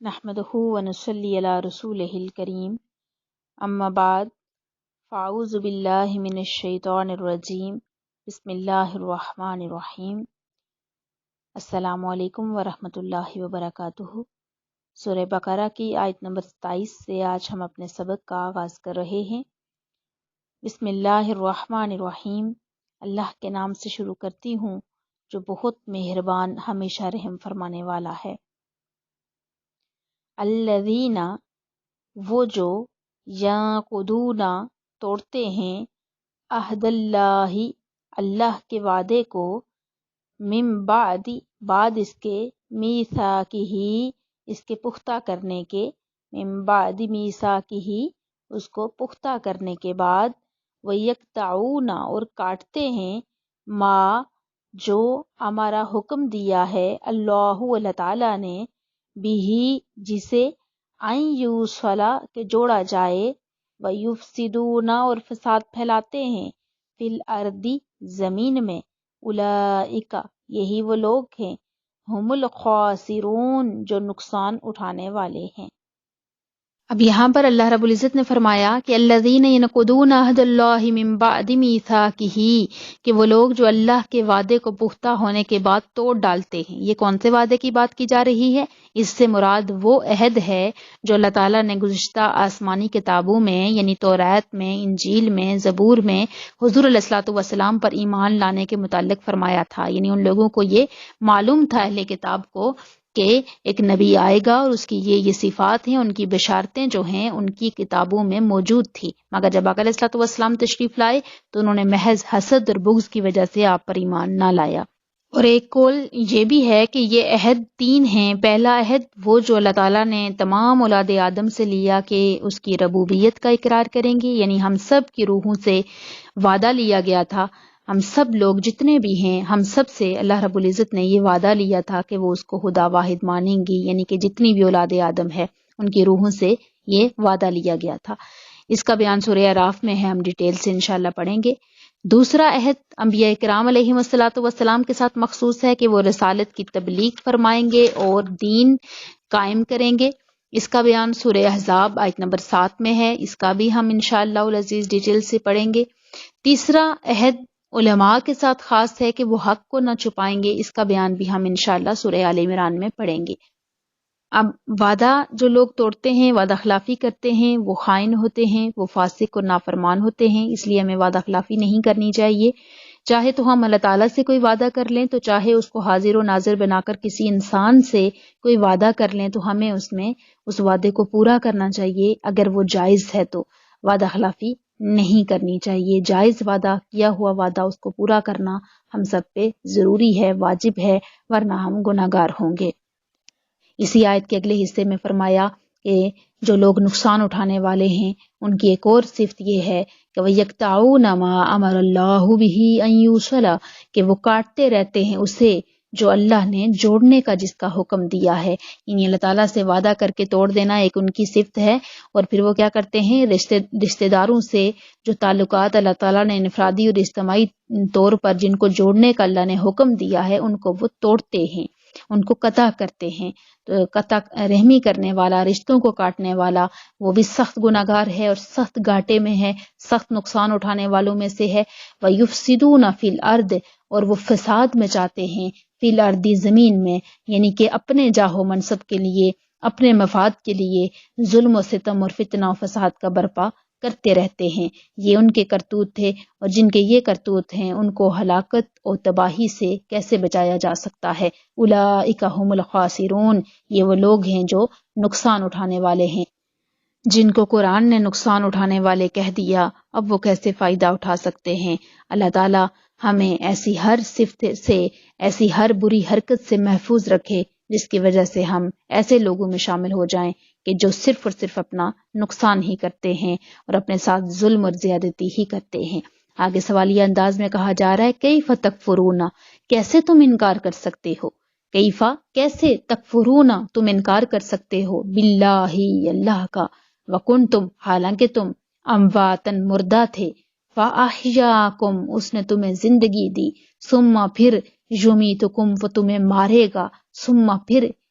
نحمدہ ونصلی علی رسولہ الکریم اما بعد فاعوذ باللہ من الشیطان الرجیم بسم اللہ الرحمن الرحیم السلام علیکم ورحمۃ اللہ وبرکاتہ۔ سورہ بقرہ کی آیت نمبر 27 سے آج ہم اپنے سبق کا آغاز کر رہے ہیں۔ بسم اللہ الرحمن الرحیم، اللہ کے نام سے شروع کرتی ہوں جو بہت مہربان ہمیشہ رحم فرمانے والا ہے۔ الذین، وہ جو یعقدون توڑتے ہیں عہد اللہ، اللہ کے وعدے کو، من بعد اس کے، میثاقہ، اس کے پختہ کرنے کے، من بعد میثاقہ، اس کو پختہ کرنے کے بعد، ویقطعون، اور کاٹتے ہیں، ما، جو ہمارا حکم دیا ہے اللہ تعالیٰ نے، بھی، جسے، ان یوصلا، کہ جوڑا جائے، ویفسدون، اور فساد پھیلاتے ہیں، فی الارض، زمین میں، اولئک، یہی وہ لوگ ہیں، ہم الخاسرون، جو نقصان اٹھانے والے ہیں۔ اب یہاں پر اللہ رب العزت نے فرمایا کہ الذین ینقضون عہد اللہ من بعد میثاقہ، کہ وہ لوگ جو اللہ کے وعدے کو پختہ ہونے کے بعد توڑ ڈالتے ہیں۔ یہ کون سے وعدے کی بات کی جا رہی ہے؟ اس سے مراد وہ عہد ہے جو اللہ تعالیٰ نے گزشتہ آسمانی کتابوں میں، یعنی تورات میں، انجیل میں، زبور میں حضور علیہ الصلوۃ والسلام پر ایمان لانے کے متعلق فرمایا تھا۔ یعنی ان لوگوں کو یہ معلوم تھا، اہل کتاب کو، کہ ایک نبی آئے گا اور اس کی یہ صفات ہیں، ان کی بشارتیں جو ہیں ان کی کتابوں میں موجود تھی، مگر جب آقا علیہ الصلوۃ والسلام تشریف لائے تو انہوں نے محض حسد اور بغض کی وجہ سے آپ پر ایمان نہ لایا۔ اور ایک قول یہ بھی ہے کہ یہ عہد 3 ہیں۔ پہلا عہد وہ جو اللہ تعالیٰ نے تمام اولاد آدم سے لیا کہ اس کی ربوبیت کا اقرار کریں گے، یعنی ہم سب کی روحوں سے وعدہ لیا گیا تھا، ہم سب لوگ جتنے بھی ہیں، ہم سب سے اللہ رب العزت نے یہ وعدہ لیا تھا کہ وہ اس کو خدا واحد مانیں گی، یعنی کہ جتنی بھی اولاد آدم ہے ان کی روحوں سے یہ وعدہ لیا گیا تھا۔ اس کا بیان سورہ اعراف میں ہے، ہم ڈیٹیل سے انشاءاللہ پڑھیں گے۔ دوسرا عہد انبیاء کرام علیہم الصلوۃ والسلام کے ساتھ مخصوص ہے کہ وہ رسالت کی تبلیغ فرمائیں گے اور دین قائم کریں گے۔ اس کا بیان سورہ احزاب آیت نمبر 7 میں ہے، اس کا بھی ہم انشاءاللہ العزیز ڈیٹیل سے پڑھیں گے۔ تیسرا عہد علماء کے ساتھ خاص ہے کہ وہ حق کو نہ چھپائیں گے، اس کا بیان بھی ہم انشاءاللہ سورہ آل عمران میں پڑھیں گے۔ اب وعدہ جو لوگ توڑتے ہیں، وعدہ خلافی کرتے ہیں، وہ خائن ہوتے ہیں، وہ فاسق اور نافرمان ہوتے ہیں، اس لیے ہمیں وعدہ خلافی نہیں کرنی چاہیے۔ چاہے تو ہم اللہ تعالیٰ سے کوئی وعدہ کر لیں، تو چاہے اس کو حاضر و ناظر بنا کر کسی انسان سے کوئی وعدہ کر لیں، تو ہمیں اس وعدے کو پورا کرنا چاہیے، اگر وہ جائز ہے تو وعدہ خلافی نہیں کرنی چاہیے۔ جائز وعدہ، کیا ہوا وعدہ، اس کو پورا کرنا ہم سب پہ ضروری ہے، واجب ہے، ورنہ ہم گناہگار ہوں گے۔ اسی آیت کے اگلے حصے میں فرمایا کہ جو لوگ نقصان اٹھانے والے ہیں ان کی ایک اور صفت یہ ہے کہ وَيَقْطَعُونَ مَا أَمَرَ اللَّهُ بِهِ أَن يُوصَلَ، کہ وہ کاٹتے رہتے ہیں اسے جو اللہ نے جوڑنے کا جس کا حکم دیا ہے۔ یعنی اللہ تعالیٰ سے وعدہ کر کے توڑ دینا ایک ان کی صفت ہے، اور پھر وہ کیا کرتے ہیں، رشتہ داروں سے جو تعلقات اللہ تعالیٰ نے انفرادی اور اجتماعی طور پر جن کو جوڑنے کا اللہ نے حکم دیا ہے ان کو وہ توڑتے ہیں، ان کو قطع کرتے ہیں۔ تو قطع رحمی کرنے والا، رشتوں کو کاٹنے والا، وہ بھی سخت گناہگار ہے اور سخت گھاٹے میں ہے، سخت نقصان اٹھانے والوں میں سے ہے۔ وَيُفْسِدُونَ فِي الْأَرْضِ، اور وہ فساد مچاتے ہیں، فی الارض، زمین میں، یعنی کہ اپنے جاہ و منصب کے لیے، اپنے مفاد کے لیے ظلم و ستم اور فتنہ و فساد کا برپا کرتے رہتے ہیں۔ یہ ان کے کرتوت تھے، اور جن کے یہ کرتوت ہیں ان کو ہلاکت اور تباہی سے کیسے بچایا جا سکتا ہے؟ اولئک ھم الخاسرون، یہ وہ لوگ ہیں جو نقصان اٹھانے والے ہیں۔ جن کو قرآن نے نقصان اٹھانے والے کہہ دیا، اب وہ کیسے فائدہ اٹھا سکتے ہیں؟ اللہ تعالیٰ ہمیں ایسی ہر صفت سے، ایسی ہر بری حرکت سے محفوظ رکھے جس کی وجہ سے ہم ایسے لوگوں میں شامل ہو جائیں کہ جو صرف اور صرف اپنا نقصان ہی کرتے ہیں اور اپنے ساتھ ظلم اور زیادتی ہی کرتے ہیں۔ آگے سوالیہ انداز میں کہا جا رہا ہے کیف تکفرون، کیسے تم انکار کر سکتے ہو؟ کیفا، کیسے، تکفرون، تم انکار کر سکتے ہو، باللہ، اللہ کا، وکنتم، حالانکہ تم، امواتن، مردہ تھے، فاحیاکم، اس نے تمہیں زندگی دی، ثم، پھر، یمیتکم، وہ تمہیں مارے گا، ثم، پھر،